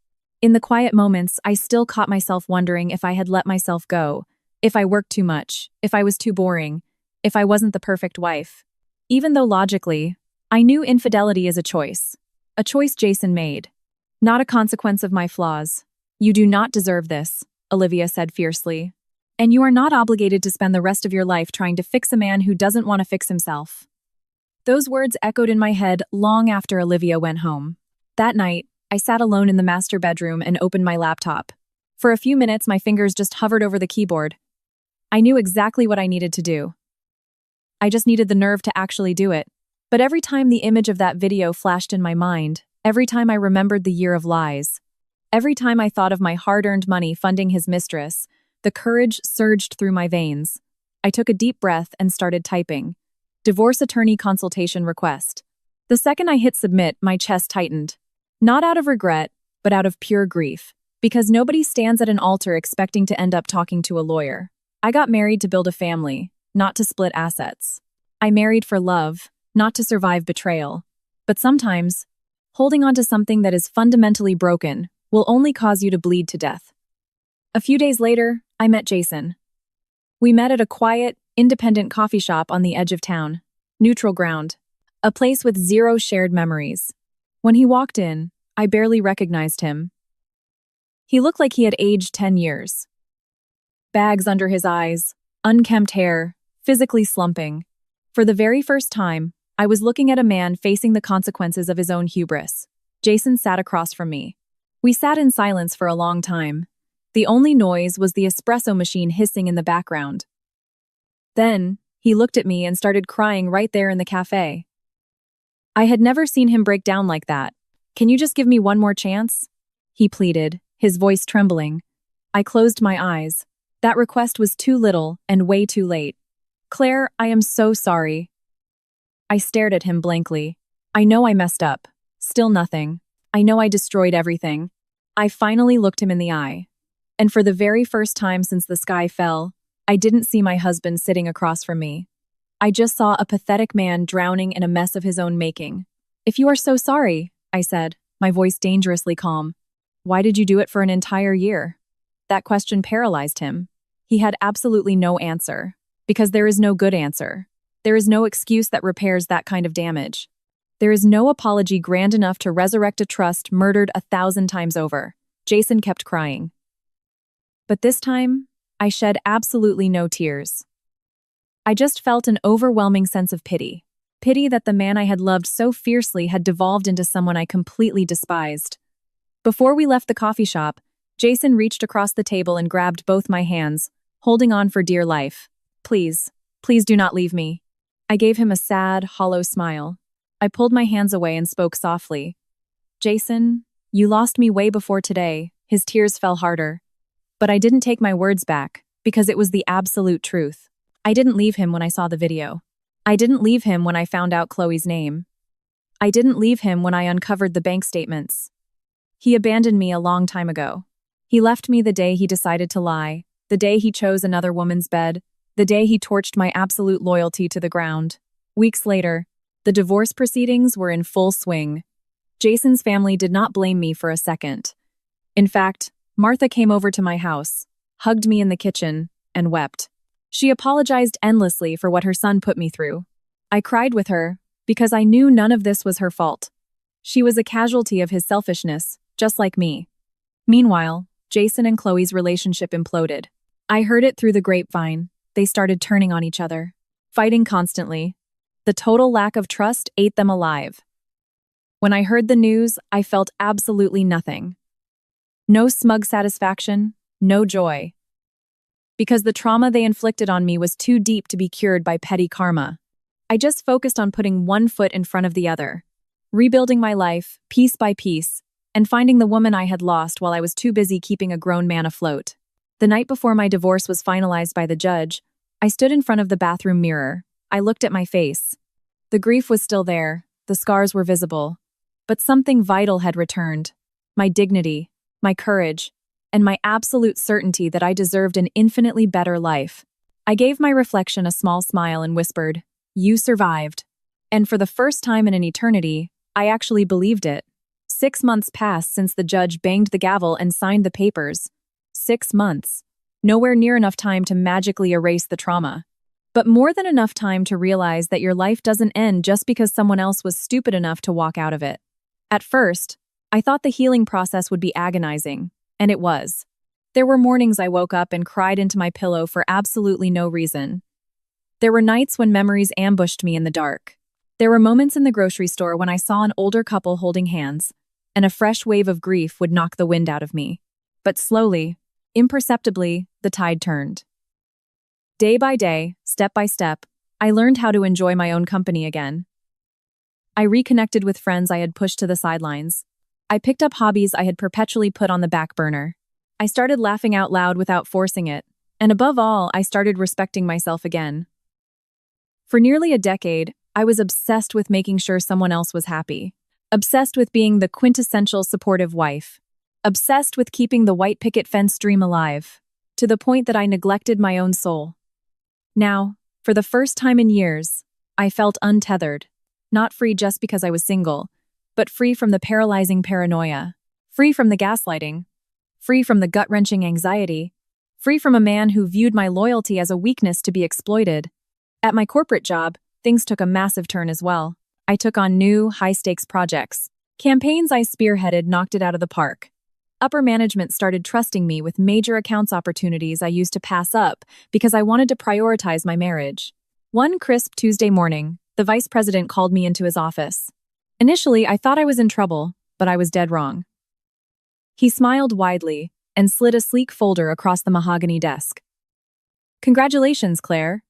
In the quiet moments, I still caught myself wondering if I had let myself go, if I worked too much, if I was too boring, if I wasn't the perfect wife. Even though logically, I knew infidelity is a choice Jason made, not a consequence of my flaws. "You do not deserve this," Olivia said fiercely. "And you are not obligated to spend the rest of your life trying to fix a man who doesn't want to fix himself." Those words echoed in my head long after Olivia went home. That night, I sat alone in the master bedroom and opened my laptop. For a few minutes, my fingers just hovered over the keyboard. I knew exactly what I needed to do. I just needed the nerve to actually do it. But every time the image of that video flashed in my mind, every time I remembered the year of lies, every time I thought of my hard-earned money funding his mistress, the courage surged through my veins. I took a deep breath and started typing. Divorce attorney consultation request. The second I hit submit, my chest tightened. Not out of regret, but out of pure grief. Because nobody stands at an altar expecting to end up talking to a lawyer. I got married to build a family, not to split assets. I married for love, not to survive betrayal. But sometimes, holding on to something that is fundamentally broken will only cause you to bleed to death. A few days later, I met Jason. We met at a quiet, independent coffee shop on the edge of town. Neutral ground. A place with zero shared memories. When he walked in, I barely recognized him. He looked like he had aged 10 years. Bags under his eyes, unkempt hair, physically slumping. For the very first time, I was looking at a man facing the consequences of his own hubris. Jason sat across from me. We sat in silence for a long time. The only noise was the espresso machine hissing in the background. Then, he looked at me and started crying right there in the cafe. I had never seen him break down like that. "Can you just give me one more chance?" he pleaded, his voice trembling. I closed my eyes. That request was too little and way too late. "Claire, I am so sorry." I stared at him blankly. I know I messed up. Still nothing. I know I destroyed everything. I finally looked him in the eye. And for the very first time since the sky fell, I didn't see my husband sitting across from me. I just saw a pathetic man drowning in a mess of his own making. "If you are so sorry," I said, my voice dangerously calm, "why did you do it for an entire year?" That question paralyzed him. He had absolutely no answer. Because there is no good answer. There is no excuse that repairs that kind of damage. There is no apology grand enough to resurrect a trust murdered 1,000 times over. Jason kept crying. But this time, I shed absolutely no tears. I just felt an overwhelming sense of pity. Pity that the man I had loved so fiercely had devolved into someone I completely despised. Before we left the coffee shop, Jason reached across the table and grabbed both my hands, holding on for dear life. "Please, please do not leave me." I gave him a sad, hollow smile. I pulled my hands away and spoke softly. "Jason, you lost me way before today." His tears fell harder. But I didn't take my words back, because it was the absolute truth. I didn't leave him when I saw the video. I didn't leave him when I found out Chloe's name. I didn't leave him when I uncovered the bank statements. He abandoned me a long time ago. He left me the day he decided to lie, the day he chose another woman's bed, the day he torched my absolute loyalty to the ground. Weeks later, the divorce proceedings were in full swing. Jason's family did not blame me for a second. In fact, Martha came over to my house, hugged me in the kitchen, and wept. She apologized endlessly for what her son put me through. I cried with her, because I knew none of this was her fault. She was a casualty of his selfishness, just like me. Meanwhile, Jason and Chloe's relationship imploded. I heard it through the grapevine. They started turning on each other, fighting constantly. The total lack of trust ate them alive. When I heard the news, I felt absolutely nothing. No smug satisfaction, no joy. Because the trauma they inflicted on me was too deep to be cured by petty karma. I just focused on putting one foot in front of the other, rebuilding my life, piece by piece, and finding the woman I had lost while I was too busy keeping a grown man afloat. The night before my divorce was finalized by the judge, I stood in front of the bathroom mirror. I looked at my face. The grief was still there, the scars were visible, but something vital had returned. My dignity, my courage, and my absolute certainty that I deserved an infinitely better life. I gave my reflection a small smile and whispered, "You survived." And for the first time in an eternity, I actually believed it. 6 months passed since the judge banged the gavel and signed the papers. 6 months. Nowhere near enough time to magically erase the trauma. But more than enough time to realize that your life doesn't end just because someone else was stupid enough to walk out of it. At first, I thought the healing process would be agonizing, and it was. There were mornings I woke up and cried into my pillow for absolutely no reason. There were nights when memories ambushed me in the dark. There were moments in the grocery store when I saw an older couple holding hands, and a fresh wave of grief would knock the wind out of me. But slowly, Imperceptibly, the tide turned. Day by day, step by step, I learned how to enjoy my own company again. I reconnected with friends I had pushed to the sidelines. I picked up hobbies I had perpetually put on the back burner. I started laughing out loud without forcing it, and above all, I started respecting myself again. For nearly a decade, I was obsessed with making sure someone else was happy. Obsessed with being the quintessential supportive wife. Obsessed with keeping the white picket fence dream alive, to the point that I neglected my own soul. Now, for the first time in years, I felt untethered. Not free just because I was single, but free from the paralyzing paranoia, free from the gaslighting, free from the gut-wrenching anxiety, free from a man who viewed my loyalty as a weakness to be exploited. At my corporate job, things took a massive turn as well. I took on new, high-stakes projects. Campaigns I spearheaded knocked it out of the park. Upper management started trusting me with major accounts opportunities I used to pass up because I wanted to prioritize my marriage. One crisp Tuesday morning, the vice president called me into his office. Initially, I thought I was in trouble, but I was dead wrong. He smiled widely and slid a sleek folder across the mahogany desk. "Congratulations, Claire."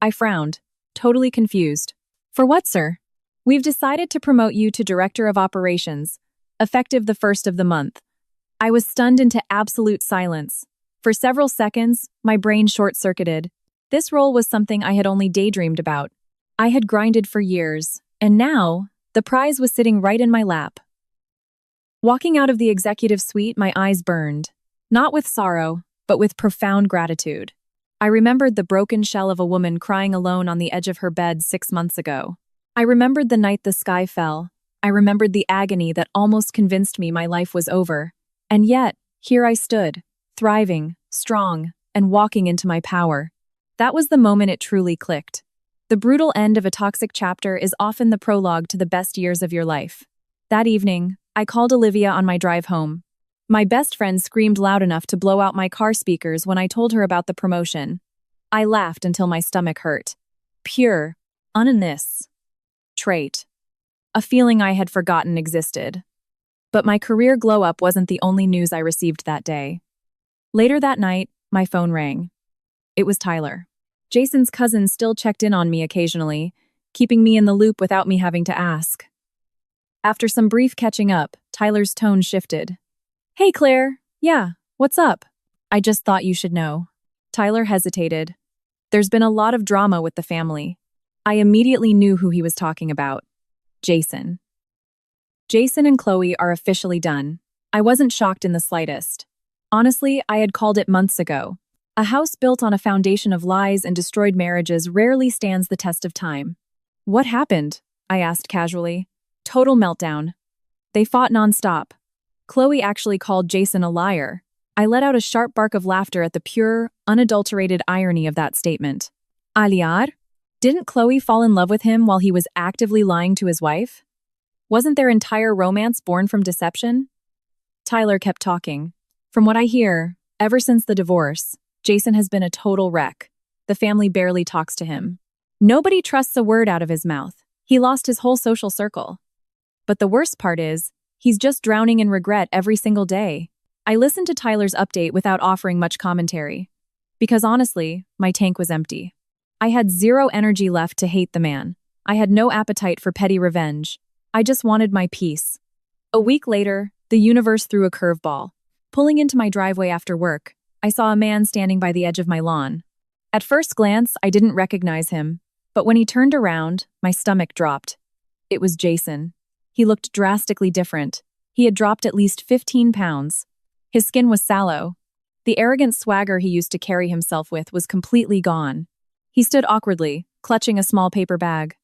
I frowned, totally confused. "For what, sir?" "We've decided to promote you to Director of Operations, effective the 1st of the month." I was stunned into absolute silence. For several seconds, my brain short-circuited. This role was something I had only daydreamed about. I had grinded for years, and now, the prize was sitting right in my lap. Walking out of the executive suite, my eyes burned. Not with sorrow, but with profound gratitude. I remembered the broken shell of a woman crying alone on the edge of her bed 6 months ago. I remembered the night the sky fell. I remembered the agony that almost convinced me my life was over. And yet, here I stood, thriving, strong, and walking into my power. That was the moment it truly clicked. The brutal end of a toxic chapter is often the prologue to the best years of your life. That evening, I called Olivia on my drive home. My best friend screamed loud enough to blow out my car speakers when I told her about the promotion. I laughed until my stomach hurt. Pure, unanimous trait. A feeling I had forgotten existed. But my career glow-up wasn't the only news I received that day. Later that night, my phone rang. It was Tyler. Jason's cousin still checked in on me occasionally, keeping me in the loop without me having to ask. After some brief catching up, Tyler's tone shifted. "Hey, Claire. Yeah, what's up?" "I just thought you should know." Tyler hesitated. "There's been a lot of drama with the family." I immediately knew who he was talking about. Jason. Jason and Chloe are officially done. I wasn't shocked in the slightest. Honestly, I had called it months ago. A house built on a foundation of lies and destroyed marriages rarely stands the test of time. "What happened?" I asked casually. "Total meltdown. They fought nonstop. Chloe actually called Jason a liar." I let out a sharp bark of laughter at the pure, unadulterated irony of that statement. "A liar? Didn't Chloe fall in love with him while he was actively lying to his wife? Wasn't their entire romance born from deception?" Tyler kept talking. "From what I hear, ever since the divorce, Jason has been a total wreck. The family barely talks to him. Nobody trusts a word out of his mouth. He lost his whole social circle. But the worst part is, he's just drowning in regret every single day." I listened to Tyler's update without offering much commentary. Because honestly, my tank was empty. I had zero energy left to hate the man. I had no appetite for petty revenge. I just wanted my peace. A week later, the universe threw a curveball. Pulling into my driveway after work, I saw a man standing by the edge of my lawn. At first glance, I didn't recognize him, but when he turned around, my stomach dropped. It was Jason. He looked drastically different. He had dropped at least 15 pounds. His skin was sallow. The arrogant swagger he used to carry himself with was completely gone. He stood awkwardly, clutching a small paper bag.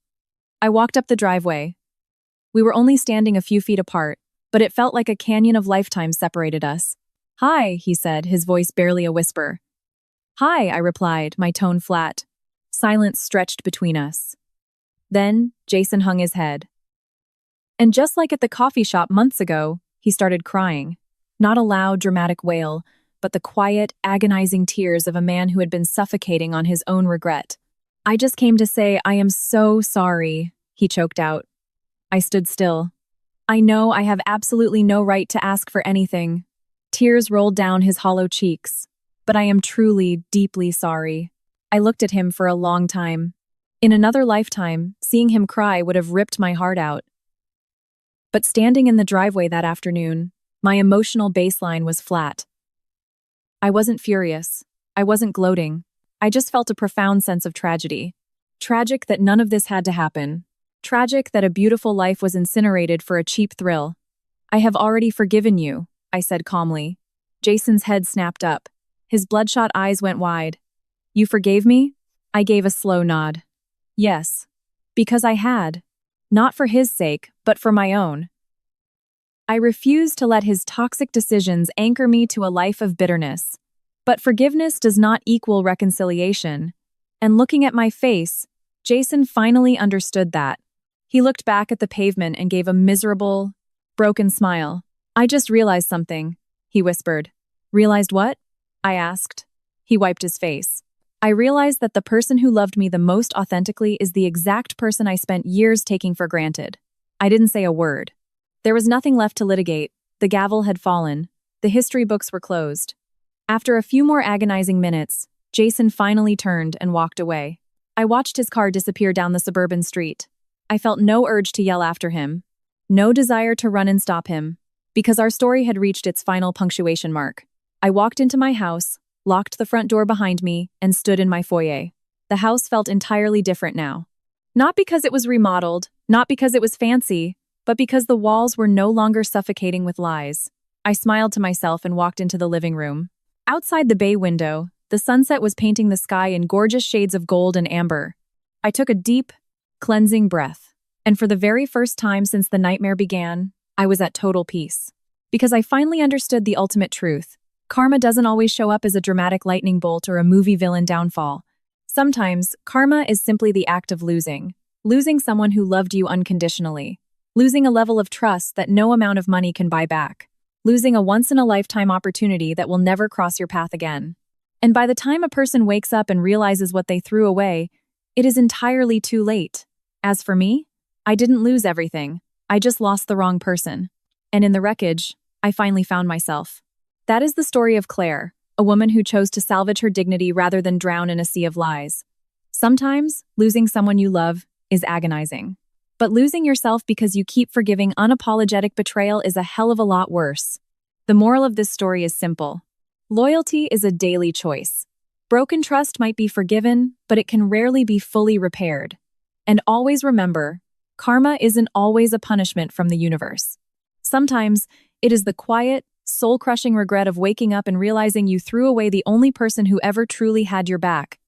I walked up the driveway. We were only standing a few feet apart, but it felt like a canyon of lifetimes separated us. "Hi," he said, his voice barely a whisper. "Hi," I replied, my tone flat. Silence stretched between us. Then, Jason hung his head. And just like at the coffee shop months ago, he started crying. Not a loud, dramatic wail, but the quiet, agonizing tears of a man who had been suffocating on his own regret. "I just came to say I am so sorry," he choked out. I stood still. "I know I have absolutely no right to ask for anything." Tears rolled down his hollow cheeks. But I am truly, deeply sorry. I looked at him for a long time. In another lifetime, seeing him cry would have ripped my heart out. But standing in the driveway that afternoon, my emotional baseline was flat. I wasn't furious. I wasn't gloating. I just felt a profound sense of tragedy. Tragic that none of this had to happen. Tragic that a beautiful life was incinerated for a cheap thrill. I have already forgiven you, I said calmly. Jason's head snapped up. His bloodshot eyes went wide. You forgave me? I gave a slow nod. Yes. Because I had. Not for his sake, but for my own. I refused to let his toxic decisions anchor me to a life of bitterness. But forgiveness does not equal reconciliation. And looking at my face, Jason finally understood that. He looked back at the pavement and gave a miserable, broken smile. I just realized something, he whispered. Realized what? I asked. He wiped his face. I realized that the person who loved me the most authentically is the exact person I spent years taking for granted. I didn't say a word. There was nothing left to litigate. The gavel had fallen. The history books were closed. After a few more agonizing minutes, Jason finally turned and walked away. I watched his car disappear down the suburban street. I felt no urge to yell after him. No desire to run and stop him. Because our story had reached its final punctuation mark. I walked into my house, locked the front door behind me, and stood in my foyer. The house felt entirely different now. Not because it was remodeled, not because it was fancy, but because the walls were no longer suffocating with lies. I smiled to myself and walked into the living room. Outside the bay window, the sunset was painting the sky in gorgeous shades of gold and amber. I took a deep, cleansing breath, and for the very first time since the nightmare began, I was at total peace. Because I finally understood the ultimate truth. Karma doesn't always show up as a dramatic lightning bolt or a movie villain downfall. Sometimes, karma is simply the act of losing. Losing someone who loved you unconditionally. Losing a level of trust that no amount of money can buy back. Losing a once-in-a-lifetime opportunity that will never cross your path again. And by the time a person wakes up and realizes what they threw away, it is entirely too late. As for me, I didn't lose everything. I just lost the wrong person. And in the wreckage, I finally found myself. That is the story of Claire, a woman who chose to salvage her dignity rather than drown in a sea of lies. Sometimes, losing someone you love is agonizing. But losing yourself because you keep forgiving unapologetic betrayal is a hell of a lot worse. The moral of this story is simple. Loyalty is a daily choice. Broken trust might be forgiven, but it can rarely be fully repaired. And always remember, karma isn't always a punishment from the universe. Sometimes, it is the quiet, soul-crushing regret of waking up and realizing you threw away the only person who ever truly had your back.